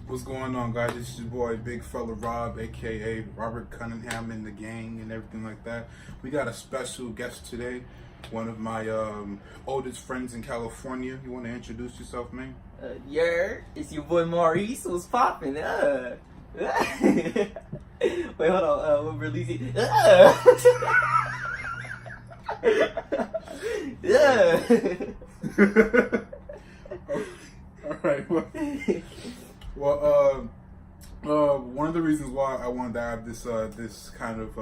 What's going on, guys? This is your boy, Big Fella Rob, aka Robert Cunningham in the gang and everything like that. We got a special guest today, one of my oldest friends in California. You want to introduce yourself, man? It's your boy Maurice. What's poppin'? Wait, hold on. We'll release it. All right. Well, one of the reasons why I wanted to have this kind of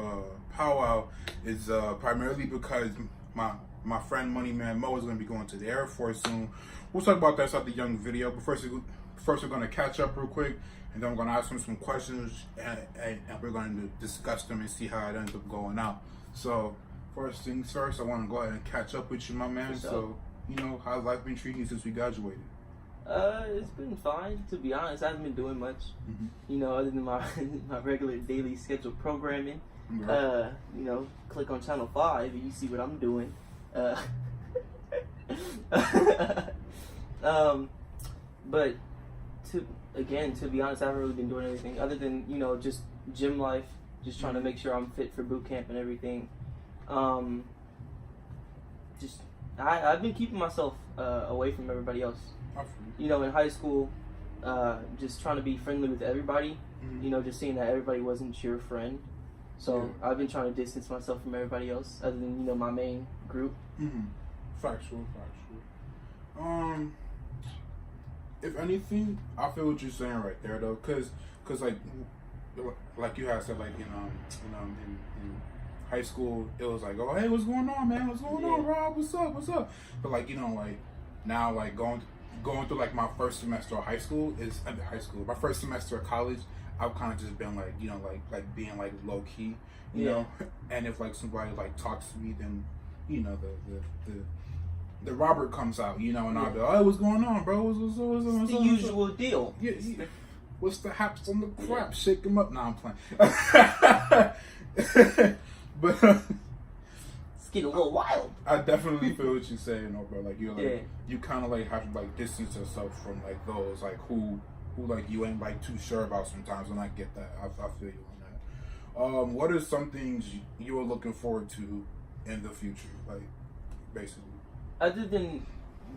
powwow is primarily because my friend Money Man Mo is going to be going to the Air Force soon. We'll talk about that inside the young video. But first we're going to catch up real quick, and then I'm going to ask him some questions, and we're going to discuss them and see how it ends up going out. So first things first, I want to go ahead and catch up with you, my man. So, how's life been treating you since we graduated? It's been fine, to be honest. I haven't been doing much, other than my regular daily scheduled programming. Mm-hmm. Click on channel 5 and you see what I'm doing. But to be honest, I haven't really been doing anything other than, just gym life, just trying to make sure I'm fit for boot camp and everything. I've been keeping myself away from everybody else. In high school, just trying to be friendly with everybody, just seeing that everybody wasn't your friend. So yeah. I've been trying to distance myself from everybody else other than, my main group. Mm-hmm. Factual. If anything, I feel what you're saying right there, though, cause like you had said, in high school, it was like, oh, hey, what's going on, man? What's going on, Rob? What's up? But now, going through my first semester of high school my first semester of college, I've kind of just been being low key, you know. And if somebody talks to me, then the Robert comes out, and I'll be like, oh, what's going on, bro? What's the usual deal. Yeah. What's the haps on the crap? Shake them up. Nah, I'm playing. But it's getting a little wild. I definitely feel what you're saying, bro. You kind of have to distance yourself from those who you ain't too sure about sometimes, and I get that. I feel you on that. What are some things you are looking forward to in the future, basically? Other than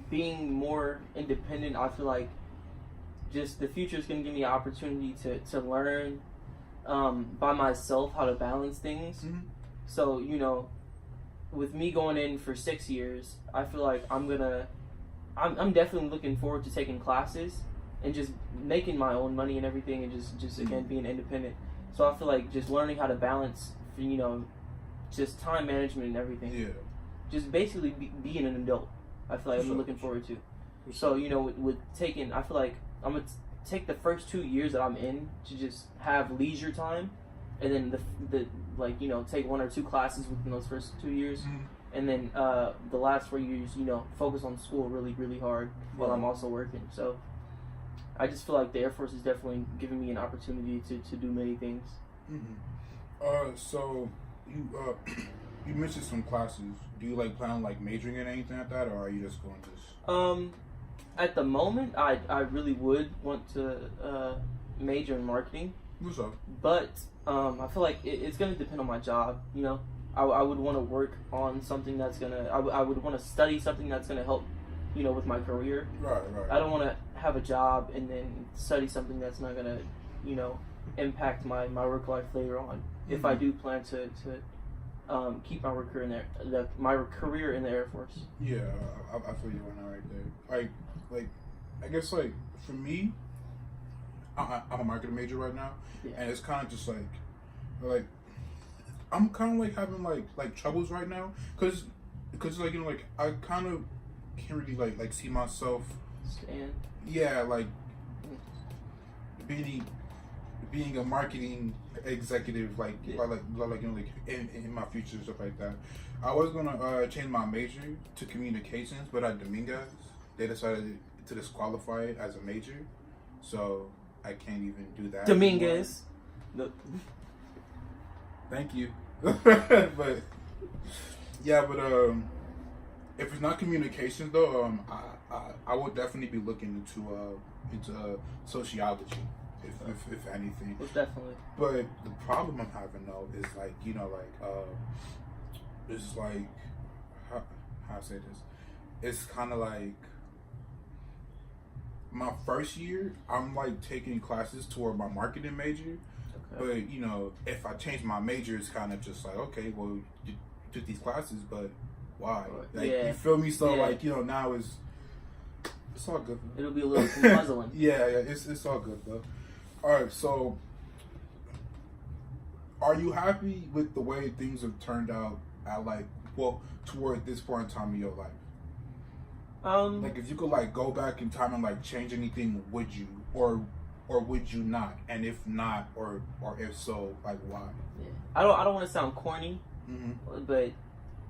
being more independent, I feel like just the future is going to give me an opportunity to learn by myself how to balance things. Mm-hmm. So, with me going in for 6 years, I feel like I'm definitely looking forward to taking classes and just making my own money and everything, and just again being independent. So I feel like just learning how to balance, just time management and everything. Yeah. Just basically being an adult. I feel like I'm looking forward to. So with taking, I feel like I'm gonna take the first 2 years that I'm in to just have leisure time, and then take 1 or 2 classes within those first 2 years, and then the last 4 years, focus on school really, really hard while I'm also working. So I just feel like the Air Force is definitely giving me an opportunity to do many things. Mm-hmm. So you mentioned some classes. Do you plan on majoring in anything like that, or are you just going to? At the moment, I really would want to major in marketing. What's up? But I feel like it's gonna depend on my job. I would want to work on something that's gonna. I would want to study something that's gonna help, with my career. Right. I don't want to have a job and then study something that's not gonna, impact my work life later on. Mm-hmm. If I do plan to keep my career in the Air Force. Yeah, I feel you on that right there. I guess for me, I'm a marketing major right now, and it's kind of just I'm kind of having troubles right now, because I kind of can't really see myself. Stand. Yeah, being a marketing executive, in my future, stuff like that. I was gonna change my major to communications, but at Dominguez, they decided to disqualify it as a major, so I can't even do that. Dominguez. Thank you. But if it's not communications though, I would definitely be looking into sociology. if anything. Most definitely. But the problem I'm having though is like, you know, like it's like how I say this. It's kind of like my first year. I'm like taking classes toward my marketing major. Okay. But you know, if I change my major, it's kind of just like, okay, well, you took these classes, but why? Like, Yeah. you feel me? So Yeah. like, you know, now it's all good. It'll be a little puzzling. Yeah, it's all good though. All right, so are you happy with the way things have turned out at like, well, toward this point in time in your life? Like, if you could like go back in time and like change anything, would you, or would you not? And if not, or if so, like why? Yeah. I don't want to sound corny, Mm-hmm. but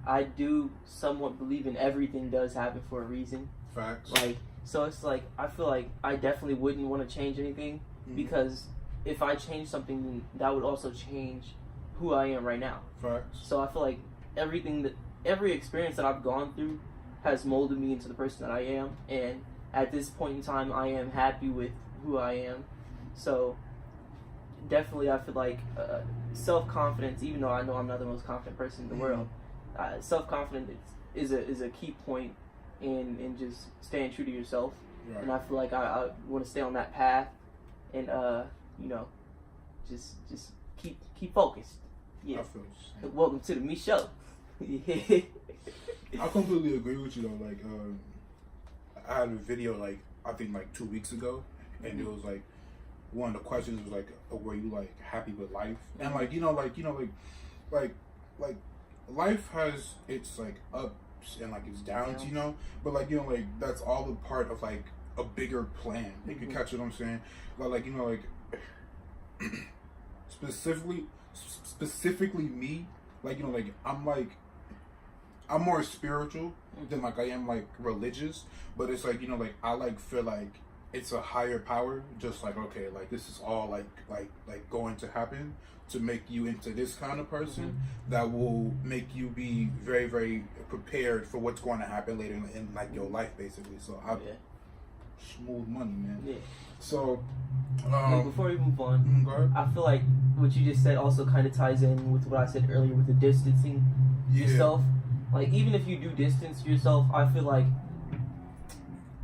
I do somewhat believe in everything does happen for a reason. Facts. Like, so it's like I feel like I definitely wouldn't want to change anything because if I change something, then that would also change who I am right now. Facts. So I feel like every experience that I've gone through has molded me into the person that I am, and at this point in time, I am happy with who I am. So definitely, I feel like self-confidence. Even though I know I'm not the most confident person in the world, self-confidence is a key point in just staying true to yourself. Right. And I feel like I want to stay on that path, and you know, just keep focused. Yeah. I feel you. Welcome to the Me Show. I completely agree with you though. Like, I had a video like I think like 2 weeks ago, and it was like one of the questions was like, "Were you like happy with life?" And like life has its like ups and like its downs, you know. But like like that's all a part of like a bigger plan. You can catch what I'm saying? Like specifically me. Like like I'm more spiritual than like I am like religious, but it's like like I like feel like it's a higher power. Just like okay, like this is all like going to happen to make you into this kind of person that will make you be very very prepared for what's going to happen later in like your life basically. So I smooth money, man. Yeah. So before we move on, I feel like what you just said also kind of ties in with what I said earlier with the distancing yourself. Like, even if you do distance yourself, I feel like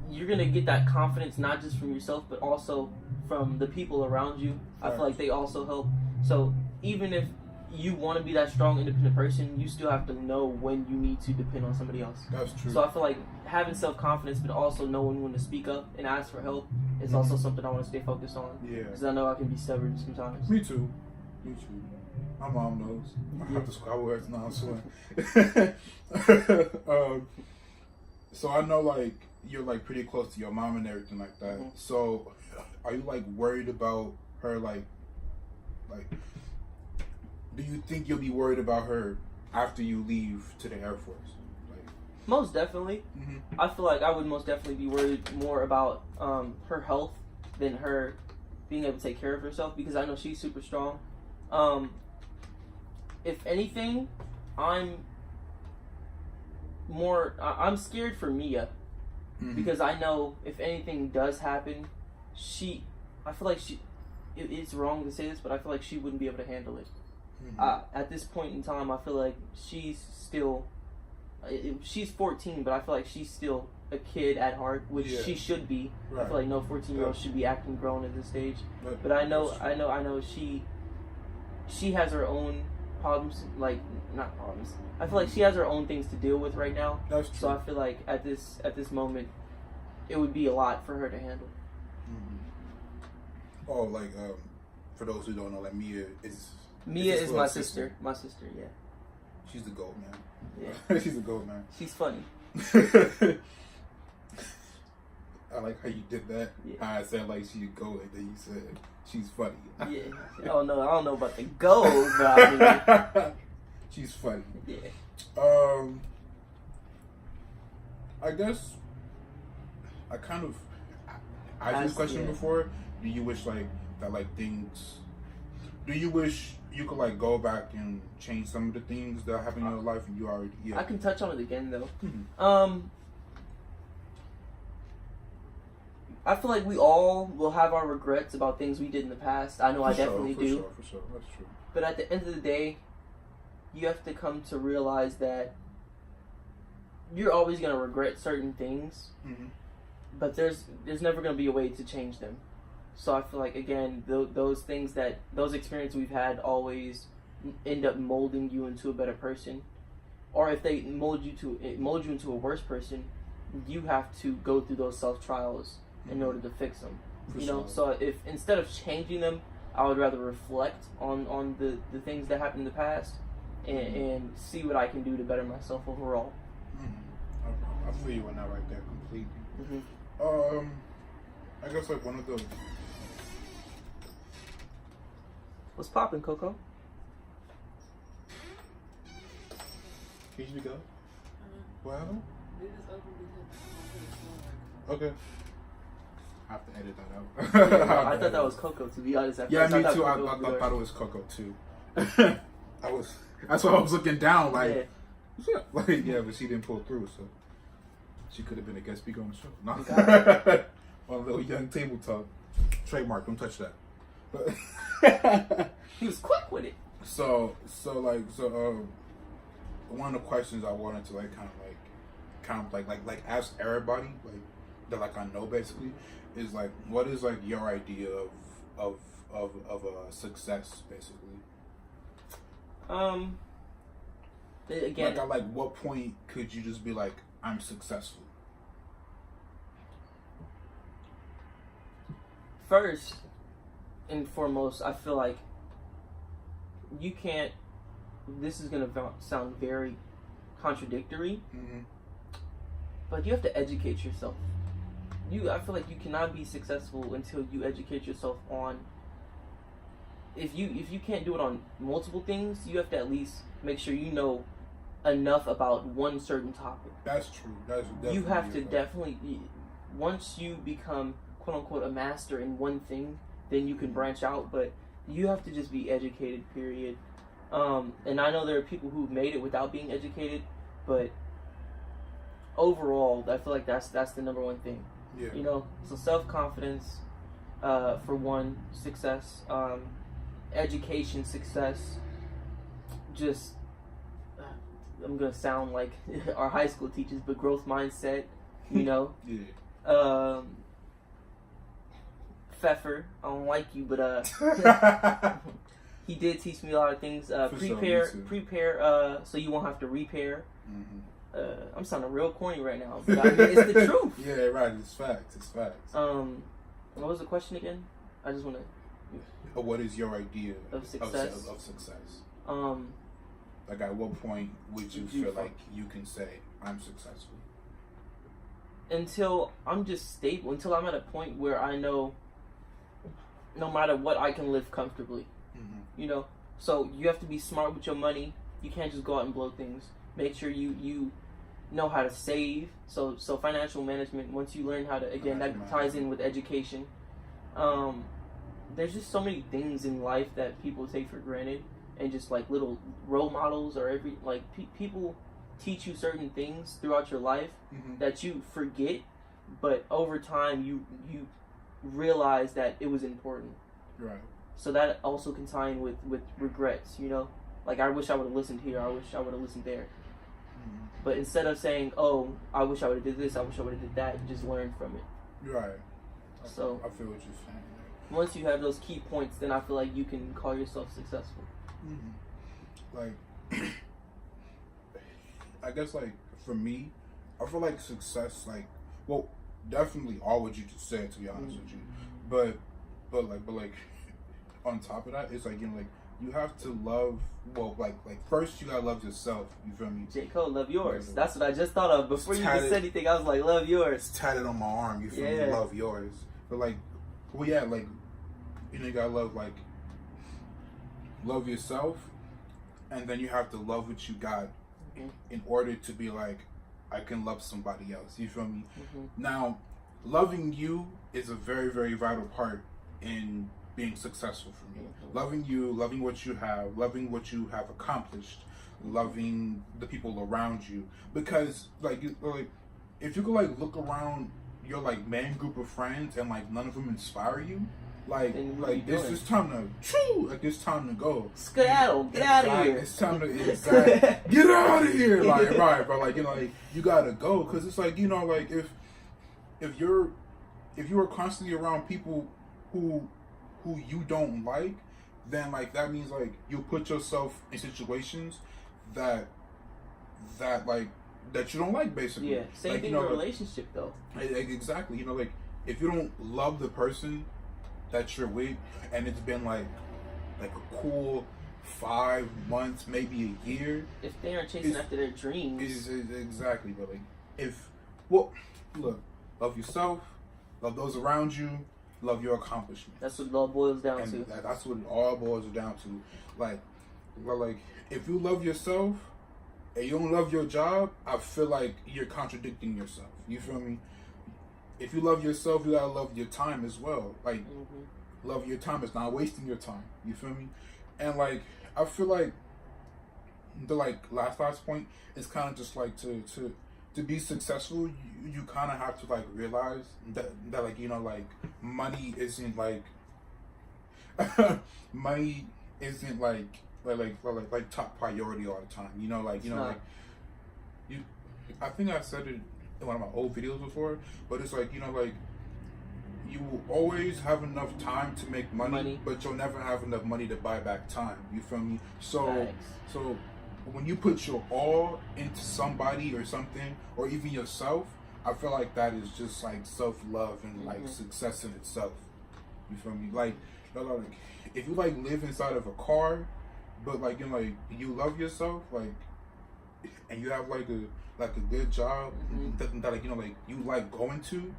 you're going to get that confidence not just from yourself, but also from the people around you. I feel like they also help. So, even if you want to be that strong, independent person, you still have to know when you need to depend on somebody else. That's true. So, I feel like having self-confidence, but also knowing when to speak up and ask for help is also something I want to stay focused on. Yeah. Because I know I can be stubborn sometimes. Me too. My mom knows. I have to squat words now, so so I know like you're like pretty close to your mom and everything like that. So are you like worried about her like do you think you'll be worried about her after you leave to the Air Force? Like most definitely. I feel like I would most definitely be worried more about her health than her being able to take care of herself, because I know she's super strong. If anything, I'm scared for Mia, because I know if anything does happen, I feel like it's wrong to say this, but I feel like she wouldn't be able to handle it. At this point in time, I feel like she's 14, but I feel like she's still a kid at heart, which she should be. Right. I feel like no 14-year-old should be acting grown at this stage. But I know she has her own problems, like not problems. I feel like she has her own things to deal with right now. That's true. So I feel like at this moment, it would be a lot for her to handle. Oh, like for those who don't know, like Mia is my sister. My sister, yeah. She's the GOAT, man. Yeah. She's the GOAT, man. She's funny. I like how you did that. Yeah. I said like she's GOAT, and then you said she's funny. Yeah. Oh no, I don't know about the GOAT, but I mean, she's funny. Yeah. I guess I kind of asked this question before. Do you wish like that like things? Do you wish you could like go back and change some of the things that happen in your life and you already? Yeah. I can touch on it again though. I feel like we all will have our regrets about things we did in the past. I know I definitely do. For sure, that's true. But at the end of the day, you have to come to realize that you're always going to regret certain things, but there's never going to be a way to change them. So I feel like, again, those experiences we've had always end up molding you into a better person. Or if they mold you into a worse person, you have to go through those self-trials in order to fix them. You know, so if instead of changing them, I would rather reflect on the things that happened in the past and see what I can do to better myself overall. I feel you on that right there completely. I guess like one of the... What's poppin', Coco? Can you go? What happened? Okay. I have to edit that out. I thought that was Coco, to be honest. Me too. I thought it was Coco too. That's why I was looking down like, yeah, but she didn't pull through, so she could have been a guest speaker on the show. No. On a little young table talk. Trademark, don't touch that. He was quick with it. So one of the questions I wanted to kind of ask everybody, like that like I know basically, is like, what is like your idea of a success basically? Again, like at what point could you just be like, I'm successful? First and foremost, I feel like you can't. This is gonna sound very contradictory, but you have to educate yourself. I feel like you cannot be successful until you educate yourself on. If you can't do it on multiple things, you have to at least make sure you know enough about one certain topic. That's true. That's definitely you have to definitely. Once you become quote unquote a master in one thing, then you can branch out. But you have to just be educated. Period. And I know there are people who've made it without being educated, but overall, I feel like that's the number one thing. Yeah. You know, so self-confidence, for one, success, education, success. Just, I'm gonna sound like our high school teachers, but growth mindset. You know. Yeah. Pfeffer, I don't like you, but he did teach me a lot of things. Prepare, so you won't have to repair. I'm sounding real corny right now, but I mean, it's the truth. Yeah, right. It's facts. What was the question again? I just want to. What is your idea of success? Of success. Like, at what point would you feel like you can say, I'm successful? Until I'm just stable. Until I'm at a point where I know, no matter what, I can live comfortably. You know, so you have to be smart with your money. You can't just go out and blow things. Make sure you know how to save. So financial management. Once you learn how to, again, that ties in with education. There's just so many things in life that people take for granted, and just like little role models or people teach you certain things throughout your life that you forget, but over time you realize that it was important. Right. So that also can tie in with regrets, you know? Like, I wish I would have listened here, I wish I would have listened there. But instead of saying, oh, I wish I would have did this, I wish I would have did that, you just learn from it. Right. So I feel what you're saying. Once you have those key points, then I feel like you can call yourself successful. Like, I guess, like, for me, I feel like success, like, well, definitely all what you just said, to be honest with you. But on top of that, it's like, you know, like, you have to love, well, like first you gotta love yourself, you feel me? J. Cole, love yours. That's what I just thought of. Before you even said anything, I was like, love yours. It's tatted on my arm, you feel me? Love yours. But like, well, yeah, like, you know, you gotta love yourself, and then you have to love what you got in order to be like, I can love somebody else, you feel me? Now, loving you is a very, very vital part in being successful for me. Loving you, loving what you have accomplished, loving the people around you. Because like if you could like look around your like main group of friends and like none of them inspire you, like Then what are you it's doing? just time to choo, like it's time to go. Skedaddle, get out of here. It's time to get out of here, like right, but like like you gotta go because it's like like if you're constantly around people who you don't like, then like that means like you put yourself in situations that like that you don't like, basically. Yeah, same like, thing in a relationship though. Exactly. Like if you don't love the person that you're with, and it's been like a cool 5 months, maybe a year. If they aren't chasing after their dreams, exactly. But like look, love yourself, love those around you, love your accomplishments. That's what it all boils down and to. That's what it all boils down to. Like if you love yourself and you don't love your job, I feel like you're contradicting yourself. You feel me? If you love yourself, you gotta love your time as well. Like love your time. It's not wasting your time. You feel me? And like I feel like the like last point is kind of just like to be successful, you kind of have to like realize that like like money isn't like money isn't like top priority all the time. Like like you. I think I said it in one of my old videos before, but it's like like you will always have enough time to make money, but you'll never have enough money to buy back time. You feel me? So when you put your all into somebody or something, or even yourself, I feel like that is just like self-love and like success in itself. You feel me? Like if you like live inside of a car, but like you love yourself, like, and you have like a good job that like like you like going to,